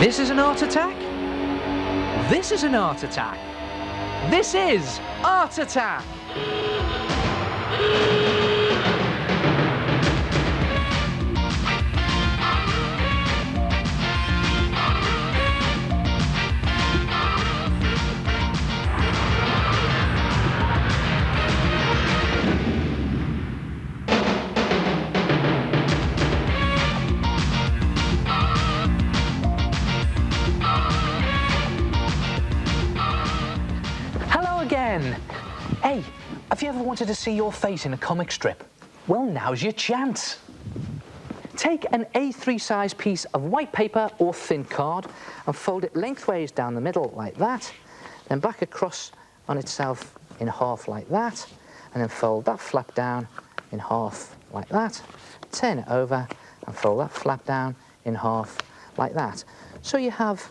This is an art attack. This is an art attack. This is Art Attack. Again. Hey, have you ever wanted to see your face in a comic strip? Well, now's your chance. Take an A3 size piece of white paper or thin card and fold it lengthways down the middle like that, then back across on itself in half like that, and then fold that flap down in half like that, turn it over and fold that flap down in half like that. So you have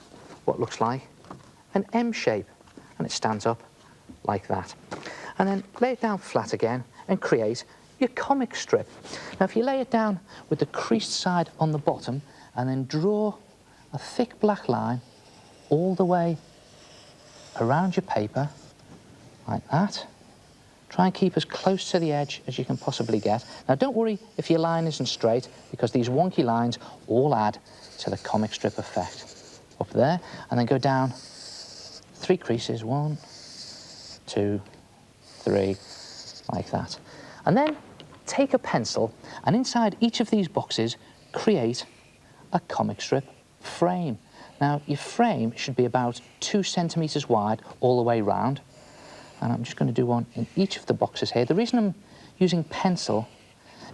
what looks like an M shape, and it stands up like that. And then lay it down flat again and create your comic strip. Now if you lay it down with the creased side on the bottom and then draw a thick black line all the way around your paper like that. Try and keep as close to the edge as you can possibly get. Now don't worry if your line isn't straight, because these wonky lines all add to the comic strip effect. Up there, and then go down 3 creases, 1, 2, 3, like that. And then take a pencil and inside each of these boxes create a comic strip frame. Now your frame should be about 2 centimetres wide all the way round, and I'm just going to do one in each of the boxes here. The reason I'm using pencil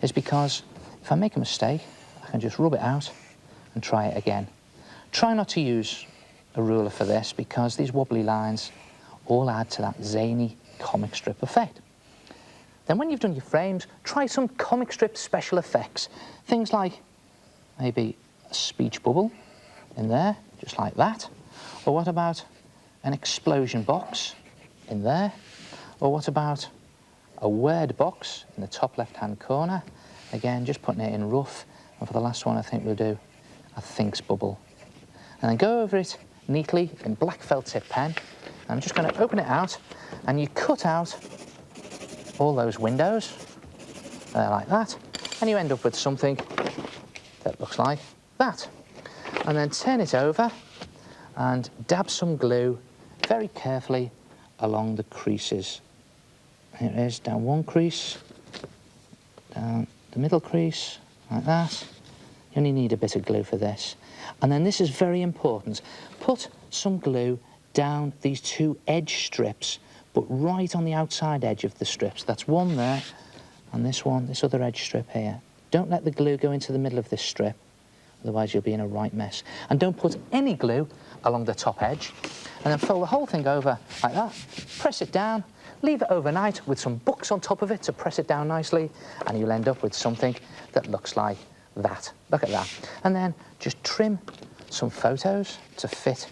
is because if I make a mistake I can just rub it out and try it again. Try not to use a ruler for this, because these wobbly lines all add to that zany comic strip effect. Then when you've done your frames, try some comic strip special effects. Things like maybe a speech bubble in there, just like that. Or what about an explosion box in there? Or what about a word box in the top left-hand corner? Again, just putting it in rough. And for the last one, I think we'll do a thinks bubble. And then go over it neatly in black felt tip pen. I'm just going to open it out, and you cut out all those windows like that, and you end up with something that looks like that. And then turn it over and dab some glue very carefully along the creases. Here it is, down one crease, down the middle crease, like that. You only need a bit of glue for this. And then this is very important. Put some glue down these 2 edge strips, but right on the outside edge of the strips. That's one there, and this one, this other edge strip here. Don't let the glue go into the middle of this strip, otherwise you'll be in a right mess. And don't put any glue along the top edge, and then fold the whole thing over like that. Press it down, leave it overnight with some books on top of it to press it down nicely, and you'll end up with something that looks like that. Look at that. And then just trim some photos to fit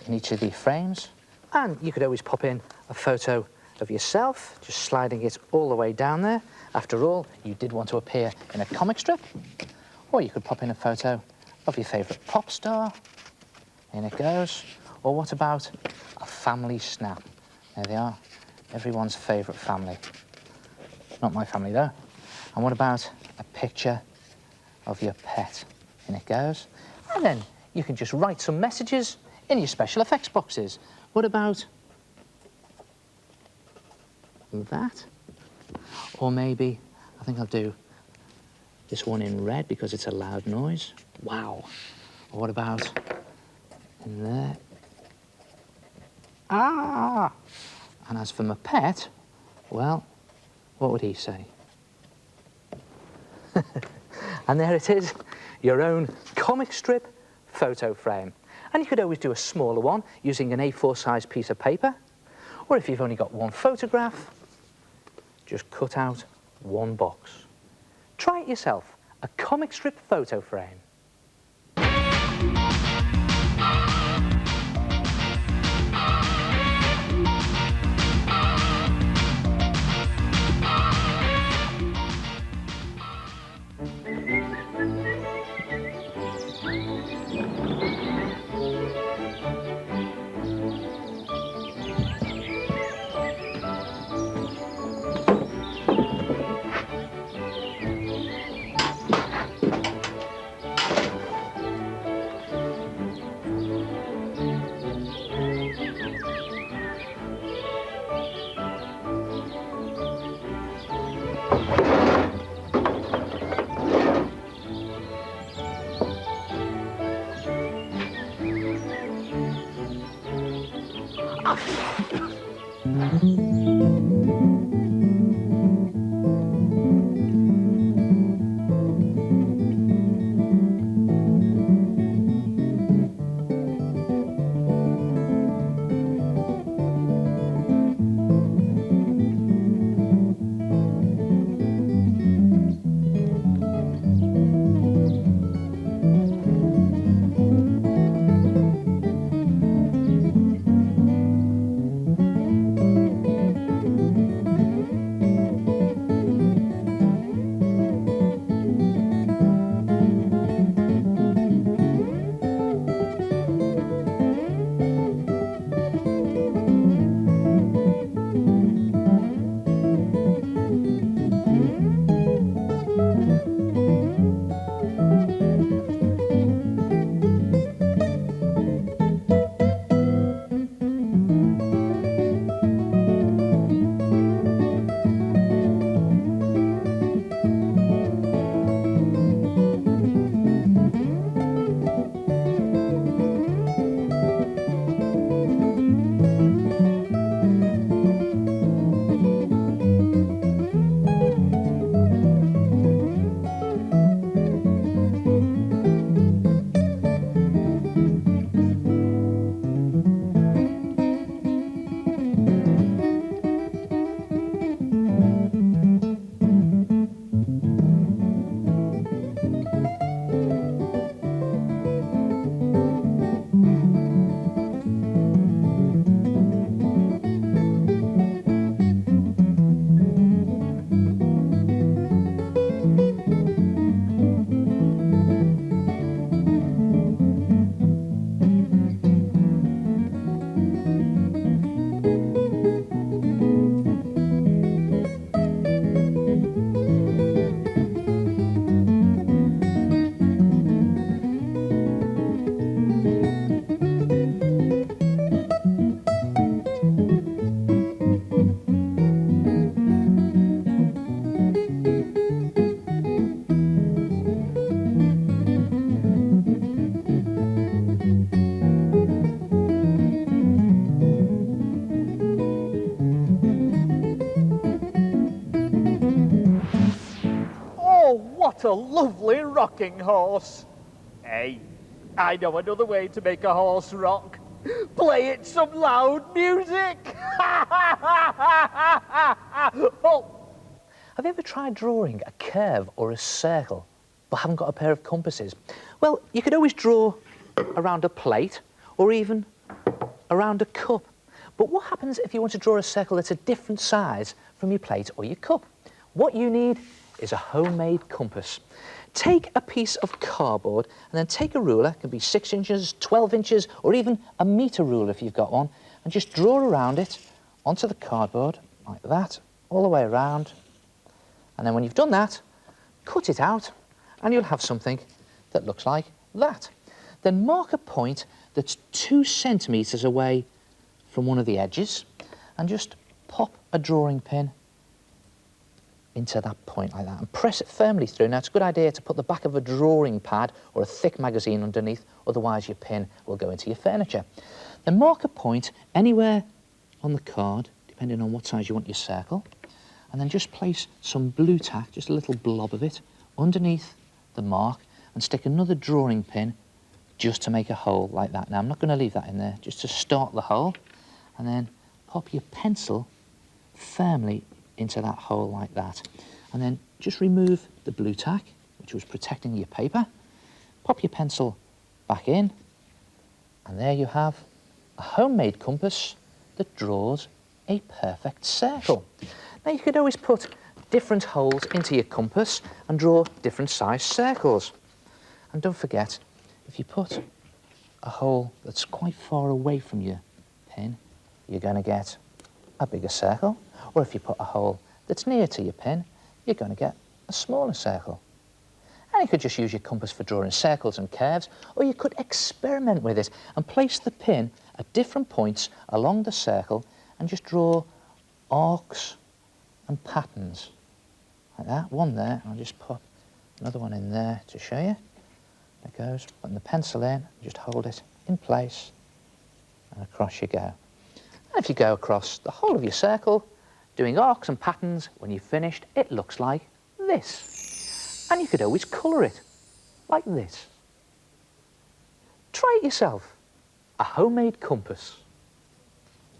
in each of the frames, and you could always pop in a photo of yourself, just sliding it all the way down there. After all, you did want to appear in a comic strip. Or you could pop in a photo of your favourite pop star. In it goes. Or what about a family snap? There they are, everyone's favourite family. Not my family though. And what about a picture of your pet? In it goes. And then you can just write some messages in your special effects boxes. What about that? Or maybe, I think I'll do this one in red because it's a loud noise. Wow. Or what about in there? Ah! And as for my pet, well, what would he say? And there it is, your own comic strip photo frame. And you could always do a smaller one using an A4 size piece of paper. Or if you've only got one photograph, just cut out one box. Try it yourself, a comic strip photo frame. What a lovely rocking horse. Hey, I know another way to make a horse rock. Play it some loud music. Oh. Have you ever tried drawing a curve or a circle but haven't got a pair of compasses? Well, you could always draw around a plate or even around a cup. But what happens if you want to draw a circle that's a different size from your plate or your cup? What you need is a homemade compass. Take a piece of cardboard and then take a ruler, it can be 6 inches, 12 inches, or even a metre ruler if you've got one, and just draw around it onto the cardboard like that, all the way around. And then when you've done that, cut it out and you'll have something that looks like that. Then mark a point that's 2 centimetres away from one of the edges and just pop a drawing pin into that point like that and press it firmly through. Now, it's a good idea to put the back of a drawing pad or a thick magazine underneath, otherwise your pin will go into your furniture. Then mark a point anywhere on the card, depending on what size you want your circle, and then just place some blue tack, just a little blob of it, underneath the mark and stick another drawing pin just to make a hole like that. Now, I'm not going to leave that in there, just to start the hole, and then pop your pencil firmly into that hole like that. And then just remove the blue tack, which was protecting your paper, pop your pencil back in, and there you have a homemade compass that draws a perfect circle. Now, you could always put different holes into your compass and draw different sized circles. And don't forget, if you put a hole that's quite far away from your pin, you're going to get a bigger circle. Or if you put a hole that's near to your pin, you're going to get a smaller circle. And you could just use your compass for drawing circles and curves, or you could experiment with it and place the pin at different points along the circle and just draw arcs and patterns. Like that, one there, I'll just put another one in there to show you. There it goes, putting the pencil in, just hold it in place, and across you go. And if you go across the whole of your circle, doing arcs and patterns, when you've finished, it looks like this. And you could always colour it, like this. Try it yourself. A homemade compass.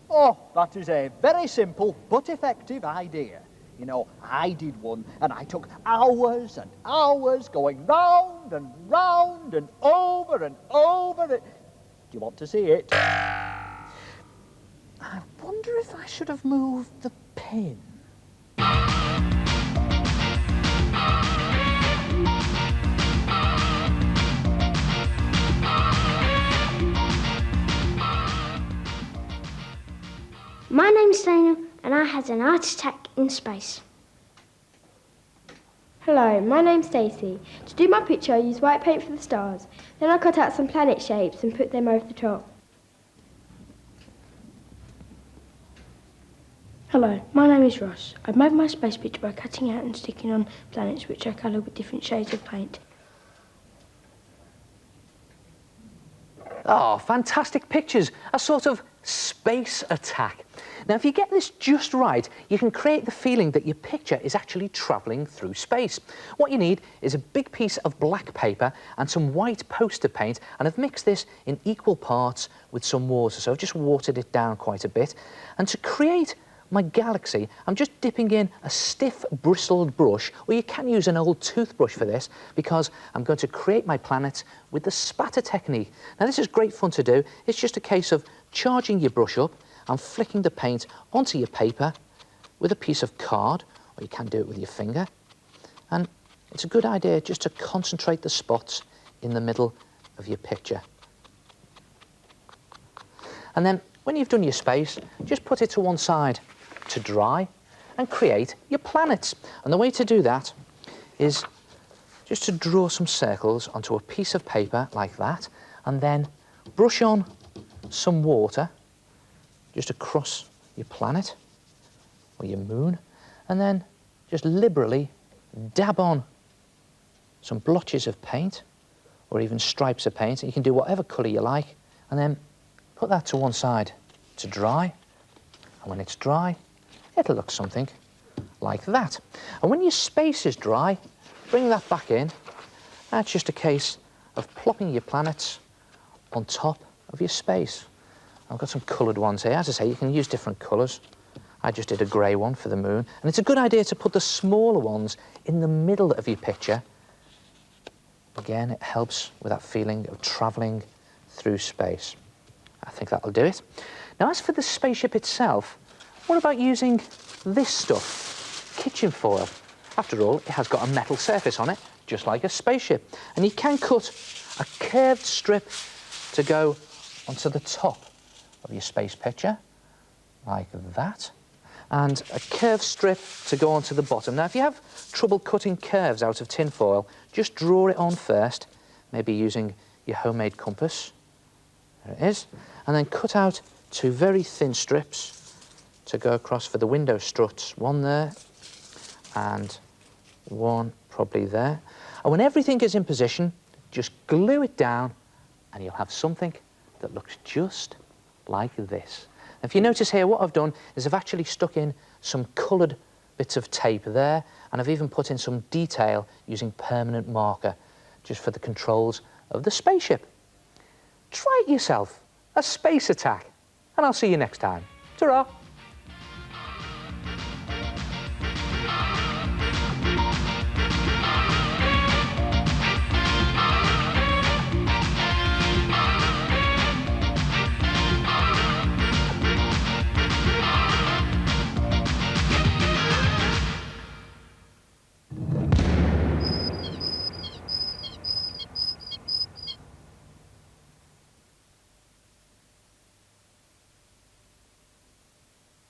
Oh, that is a very simple but effective idea. You know, I did one and I took hours and hours going round and round and over and over it. Do you want to see it? I wonder if I should have moved the pin. My name's Daniel and I had an heart attack in space. Hello, my name's Stacey. To do my picture I used white paint for the stars. Then I cut out some planet shapes and put them over the top. Hello, my name is Ross. I've made my space picture by cutting out and sticking on planets which I coloured with different shades of paint. Oh, fantastic pictures. A sort of space attack. Now, if you get this just right, you can create the feeling that your picture is actually travelling through space. What you need is a big piece of black paper and some white poster paint, and I've mixed this in equal parts with some water, so I've just watered it down quite a bit. And to create my galaxy, I'm just dipping in a stiff bristled brush, or you can use an old toothbrush for this, because I'm going to create my planets with the spatter technique. Now, this is great fun to do. It's just a case of charging your brush up and flicking the paint onto your paper with a piece of card, or you can do it with your finger. And it's a good idea just to concentrate the spots in the middle of your picture. And then when you've done your space, just put it to one side to dry and create your planets. And the way to do that is just to draw some circles onto a piece of paper like that, and then brush on some water just across your planet or your moon, and then just liberally dab on some blotches of paint or even stripes of paint. You can do whatever colour you like, and then put that to one side to dry. And when it's dry, it'll look something like that. And when your space is dry, bring that back in. That's just a case of plopping your planets on top of your space. I've got some coloured ones here. As I say, you can use different colours. I just did a grey one for the moon. And it's a good idea to put the smaller ones in the middle of your picture. Again, it helps with that feeling of travelling through space. I think that'll do it. Now, as for the spaceship itself, what about using this stuff, kitchen foil? After all, it has got a metal surface on it, just like a spaceship. And you can cut a curved strip to go onto the top of your space picture, like that, and a curved strip to go onto the bottom. Now, if you have trouble cutting curves out of tin foil, just draw it on first, maybe using your homemade compass. There it is. And then cut out two very thin strips to go across for the window struts. One there, and one probably there. And when everything is in position, just glue it down, and you'll have something that looks just like this. If you notice here, what I've done is I've actually stuck in some coloured bits of tape there, and I've even put in some detail using permanent marker, just for the controls of the spaceship. Try it yourself, a space attack, and I'll see you next time. Ta-ra!